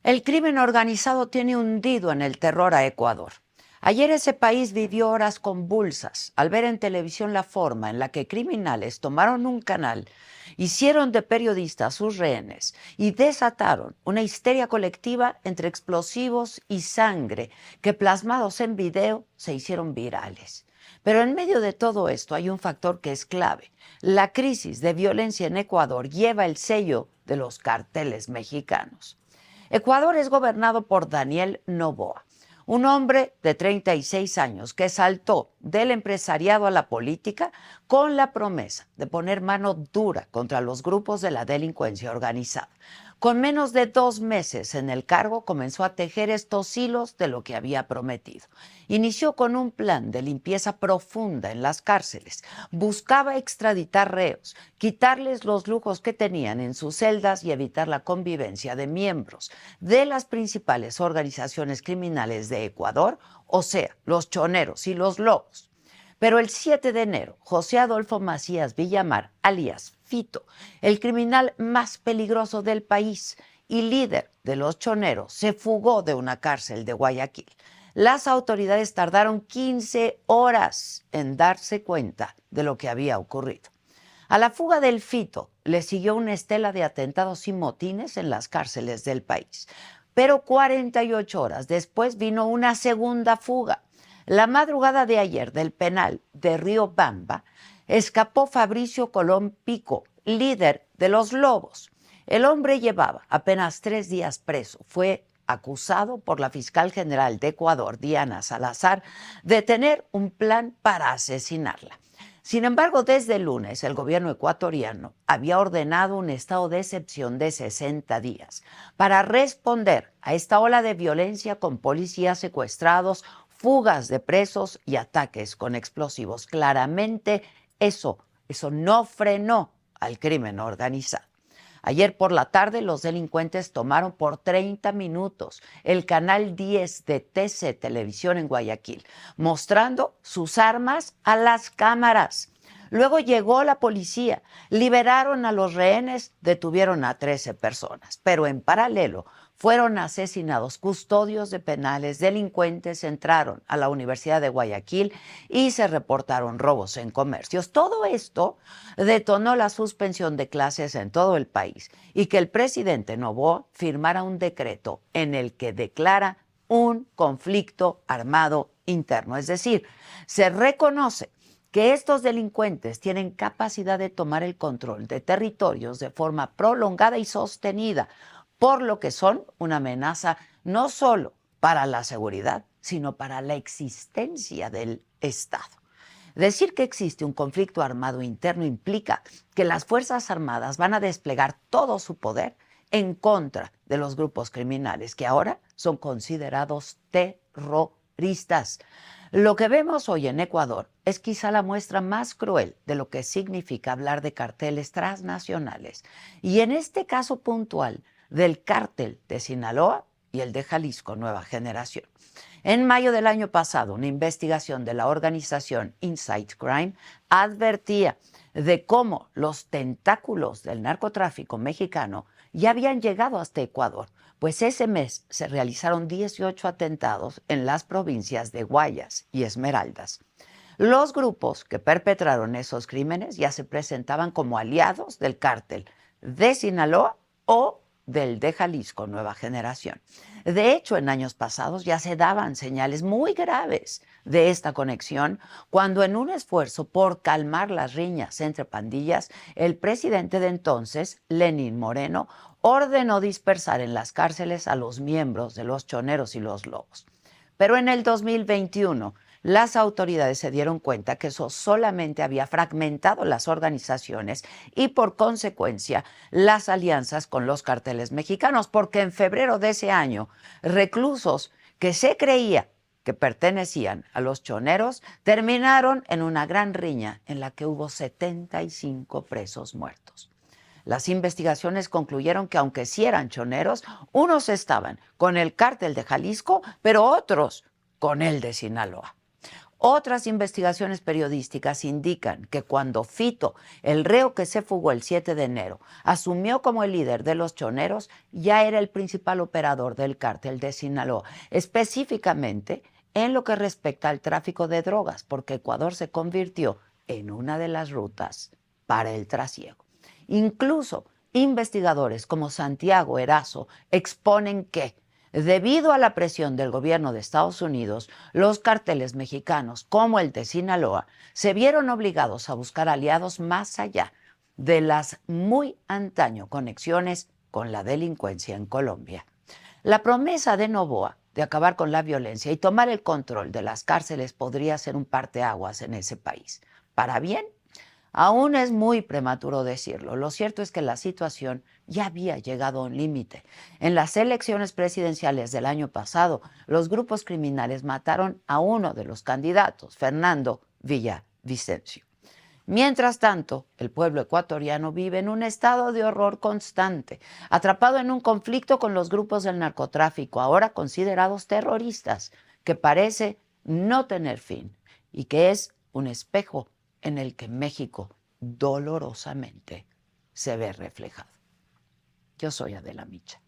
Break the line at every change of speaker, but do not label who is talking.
El crimen organizado tiene hundido en el terror a Ecuador. Ayer ese país vivió horas convulsas al ver en televisión la forma en la que criminales tomaron un canal, hicieron de periodistas sus rehenes y desataron una histeria colectiva entre explosivos y sangre que, plasmados en video, se hicieron virales. Pero en medio de todo esto hay un factor que es clave. La crisis de violencia en Ecuador lleva el sello de los carteles mexicanos. Ecuador es gobernado por Daniel Noboa, un hombre de 36 años que saltó del empresariado a la política con la promesa de poner mano dura contra los grupos de la delincuencia organizada. Con menos de 2 meses en el cargo, comenzó a tejer estos hilos de lo que había prometido. Inició con un plan de limpieza profunda en las cárceles. Buscaba extraditar reos, quitarles los lujos que tenían en sus celdas y evitar la convivencia de miembros de las principales organizaciones criminales de Ecuador, o sea, los choneros y los lobos. Pero el 7 de enero, José Adolfo Macías Villamar, alias Fito, el criminal más peligroso del país y líder de los choneros, se fugó de una cárcel de Guayaquil. Las autoridades tardaron 15 horas en darse cuenta de lo que había ocurrido. A la fuga del Fito le siguió una estela de atentados y motines en las cárceles del país. Pero 48 horas después vino una segunda fuga. La madrugada de ayer del penal de Riobamba escapó Fabricio Colón Pico, líder de los Lobos. El hombre llevaba apenas 3 días preso. Fue acusado por la fiscal general de Ecuador, Diana Salazar, de tener un plan para asesinarla. Sin embargo, desde el lunes, el gobierno ecuatoriano había ordenado un estado de excepción de 60 días para responder a esta ola de violencia con policías secuestrados, fugas de presos y ataques con explosivos. Claramente, eso no frenó al crimen organizado. Ayer por la tarde, los delincuentes tomaron por 30 minutos el canal 10 de TC Televisión en Guayaquil, mostrando sus armas a las cámaras. Luego llegó la policía, liberaron a los rehenes, detuvieron a 13 personas, pero en paralelo fueron asesinados custodios de penales, delincuentes entraron a la Universidad de Guayaquil y se reportaron robos en comercios. Todo esto detonó la suspensión de clases en todo el país y que el presidente Noboa firmara un decreto en el que declara un conflicto armado interno. Es decir, se reconoce que estos delincuentes tienen capacidad de tomar el control de territorios de forma prolongada y sostenida, por lo que son una amenaza no solo para la seguridad, sino para la existencia del Estado. Decir que existe un conflicto armado interno implica que las Fuerzas Armadas van a desplegar todo su poder en contra de los grupos criminales que ahora son considerados terroristas. Lo que vemos hoy en Ecuador es quizá la muestra más cruel de lo que significa hablar de carteles transnacionales y en este caso puntual del cártel de Sinaloa y el de Jalisco Nueva Generación. En mayo del año pasado, una investigación de la organización Insight Crime advertía de cómo los tentáculos del narcotráfico mexicano ya habían llegado hasta Ecuador, pues ese mes se realizaron 18 atentados en las provincias de Guayas y Esmeraldas. Los grupos que perpetraron esos crímenes ya se presentaban como aliados del cártel de Sinaloa o del de Jalisco Nueva Generación. De hecho, en años pasados ya se daban señales muy graves de esta conexión cuando, en un esfuerzo por calmar las riñas entre pandillas, el presidente de entonces, Lenín Moreno, ordenó dispersar en las cárceles a los miembros de los choneros y los lobos. Pero en el 2021, las autoridades se dieron cuenta que eso solamente había fragmentado las organizaciones y, por consecuencia, las alianzas con los carteles mexicanos, porque en febrero de ese año, reclusos que se creía que pertenecían a los choneros terminaron en una gran riña en la que hubo 75 presos muertos. Las investigaciones concluyeron que, aunque sí eran choneros, unos estaban con el cártel de Jalisco, pero otros con el de Sinaloa. Otras investigaciones periodísticas indican que cuando Fito, el reo que se fugó el 7 de enero, asumió como el líder de los choneros, ya era el principal operador del cártel de Sinaloa, específicamente en lo que respecta al tráfico de drogas, porque Ecuador se convirtió en una de las rutas para el trasiego. Incluso investigadores como Santiago Erazo exponen que, debido a la presión del gobierno de Estados Unidos, los cárteles mexicanos, como el de Sinaloa, se vieron obligados a buscar aliados más allá de las muy antaño conexiones con la delincuencia en Colombia. La promesa de Noboa de acabar con la violencia y tomar el control de las cárceles podría ser un parteaguas en ese país. Para bien, aún es muy prematuro decirlo. Lo cierto es que la situación ya había llegado a un límite. En las elecciones presidenciales del año pasado, los grupos criminales mataron a uno de los candidatos, Fernando Villavicencio. Mientras tanto, el pueblo ecuatoriano vive en un estado de horror constante, atrapado en un conflicto con los grupos del narcotráfico, ahora considerados terroristas, que parece no tener fin y que es un espejo en el que México dolorosamente se ve reflejado. Yo soy Adela Micha.